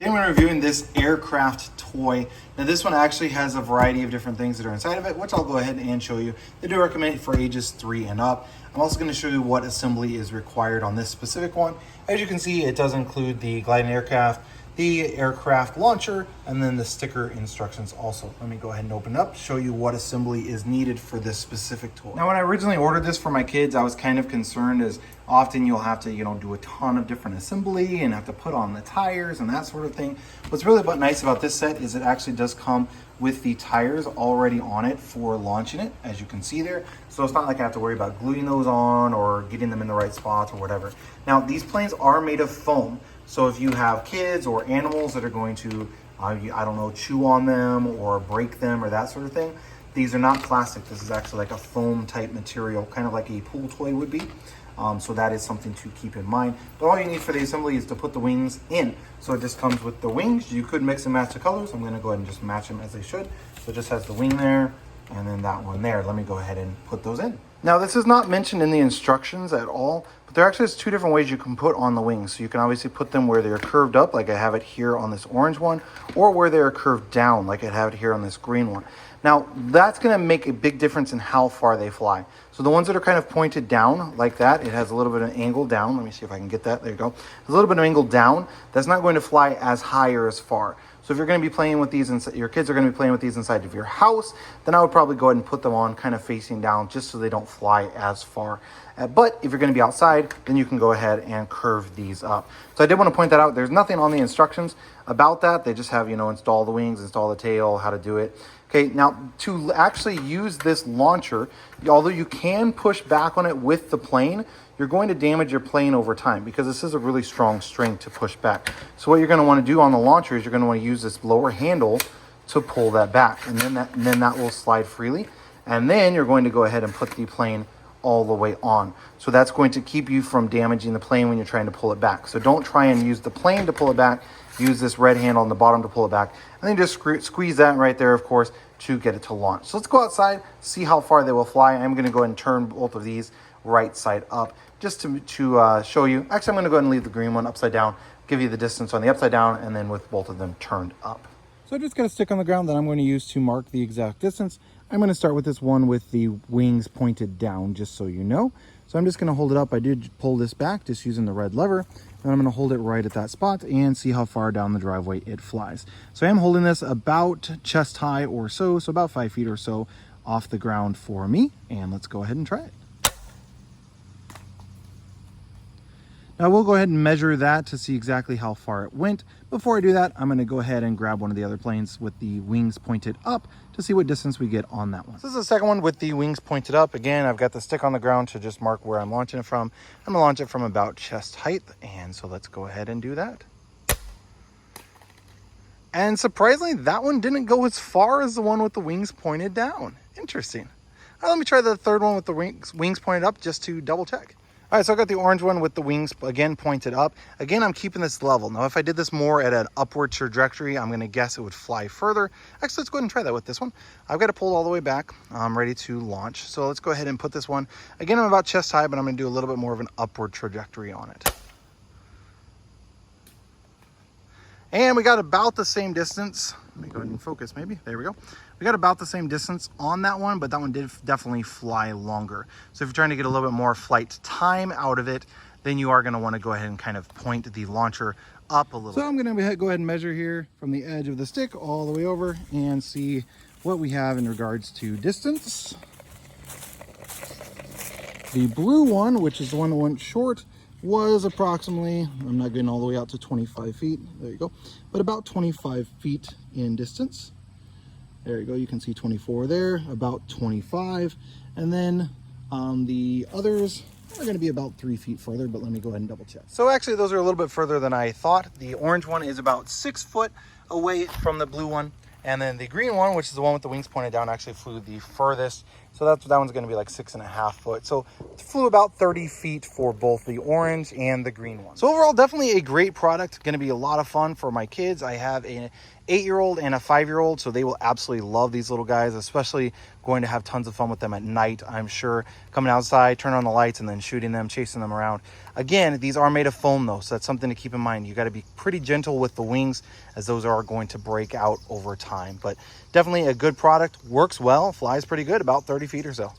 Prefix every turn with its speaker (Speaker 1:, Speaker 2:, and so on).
Speaker 1: Today we're reviewing this aircraft toy. Now this one actually has a variety of different things that are inside of it, which I'll go ahead and show you. They do recommend it for ages 3 and up. I'm also going to show you what assembly is required on this specific one. As you can see, it does include the gliding aircraft, the aircraft launcher, and then the sticker instructions also. Let me go ahead and open it up, show you what assembly is needed for this specific toy. Now when I originally ordered this for my kids, I was kind of concerned as often you'll have to, do a ton of different assembly and have to put on the tires and that sort of thing. What's really nice about this set is it actually does come with the tires already on it for launching it, as you can see there. So it's not like I have to worry about gluing those on or getting them in the right spot or whatever. Now these planes are made of foam. So if you have kids or animals that are going to, I don't know, chew on them or break them or that sort of thing, these are not plastic. This is actually like a foam type material, kind of like a pool toy would be. So that is something to keep in mind. But all you need for the assembly is to put the wings in. So it just comes with the wings. You could mix and match the colors. I'm going to go ahead and just match them as they should. So it just has the wing there and then that one there. Let me go ahead and put those in. Now this is not mentioned in the instructions at all, but there actually is 2 different ways you can put on the wings. So you can obviously put them where they're curved up, like I have it here on this orange one, or where they're curved down, like I have it here on this green one. Now that's going to make a big difference in how far they fly. So the ones that are kind of pointed down like that, it has a little bit of an angle down. Let me see if I can get that. There you go. A little bit of angle down. That's not going to fly as high or as far. So if you're going to be playing with these, your kids are going to be playing with these inside of your house, then I would probably go ahead and put them on kind of facing down just so they don't fly as far. But if you're going to be outside, then you can go ahead and curve these up. So I did want to point that out. There's nothing on the instructions about that. They just have, install the wings, install the tail, how to do it. Okay, now to actually use this launcher, although you can push back on it with the plane, you're going to damage your plane over time because this is a really strong string to push back. So what you're going to want to do on the launcher is you're going to want to use this lower handle to pull that back, and then that will slide freely. And then you're going to go ahead and put the plane all the way on. So that's going to keep you from damaging the plane when you're trying to pull it back. So don't try and use the plane to pull it back. Use this red handle on the bottom to pull it back. And then just squeeze that right there, of course, to get it to launch. So let's go outside, see how far they will fly. I'm going to go ahead and turn both of these right side up just to show you. Actually, I'm going to go ahead and leave the green one upside down, give you the distance on the upside down, and then with both of them turned up. So I just got a stick on the ground that I'm going to use to mark the exact distance. I'm going to start with this one with the wings pointed down, just so you know. So I'm just going to hold it up. I did pull this back just using the red lever. And I'm going to hold it right at that spot and see how far down the driveway it flies. So I am holding this about chest high or so about 5 feet or so off the ground for me. And let's go ahead and try it. Now we'll go ahead and measure that to see exactly how far it went. Before I do that, I'm going to go ahead and grab one of the other planes with the wings pointed up to see what distance we get on that one. So this is the second one with the wings pointed up. Again, I've got the stick on the ground to just mark where I'm launching it from. I'm going to launch it from about chest height. And so let's go ahead and do that. And surprisingly, that one didn't go as far as the one with the wings pointed down. Interesting. All right, let me try the third one with the wings pointed up just to double check. All right, so I got the orange one with the wings, again, pointed up. Again, I'm keeping this level. Now, if I did this more at an upward trajectory, I'm going to guess it would fly further. Actually, let's go ahead and try that with this one. I've got it pulled all the way back. I'm ready to launch. So let's go ahead and put this one. Again, I'm about chest high, but I'm going to do a little bit more of an upward trajectory on it. And we got about the same distance. Let me go ahead and focus maybe. There we go. We got about the same distance on that one, but that one did definitely fly longer. So if you're trying to get a little bit more flight time out of it, then you are going to want to go ahead and kind of point the launcher up a little. So I'm going to go ahead and measure here from the edge of the stick all the way over and see what we have in regards to distance. The blue one, which is the one that went short, was approximately, I'm not getting all the way out to 25 feet, there you go, but about 25 feet in distance. There you go, you can see 24 there, about 25, and then the others are going to be about 3 feet further, but let me go ahead and double check. So actually those are a little bit further than I thought. The orange one is about 6 foot away from the blue one, and then the green one, which is the one with the wings pointed down, actually flew the furthest So that one's going to be like 6.5 foot. So it flew about 30 feet for both the orange and the green one. So overall, definitely a great product. Going to be a lot of fun for my kids. I have an 8-year-old and a 5-year-old, so they will absolutely love these little guys, especially going to have tons of fun with them at night, I'm sure. Coming outside, turn on the lights, and then shooting them, chasing them around. Again, these are made of foam though, so that's something to keep in mind. You got to be pretty gentle with the wings, as those are going to break out over time. But definitely a good product, works well, flies pretty good, about 30 feet or so.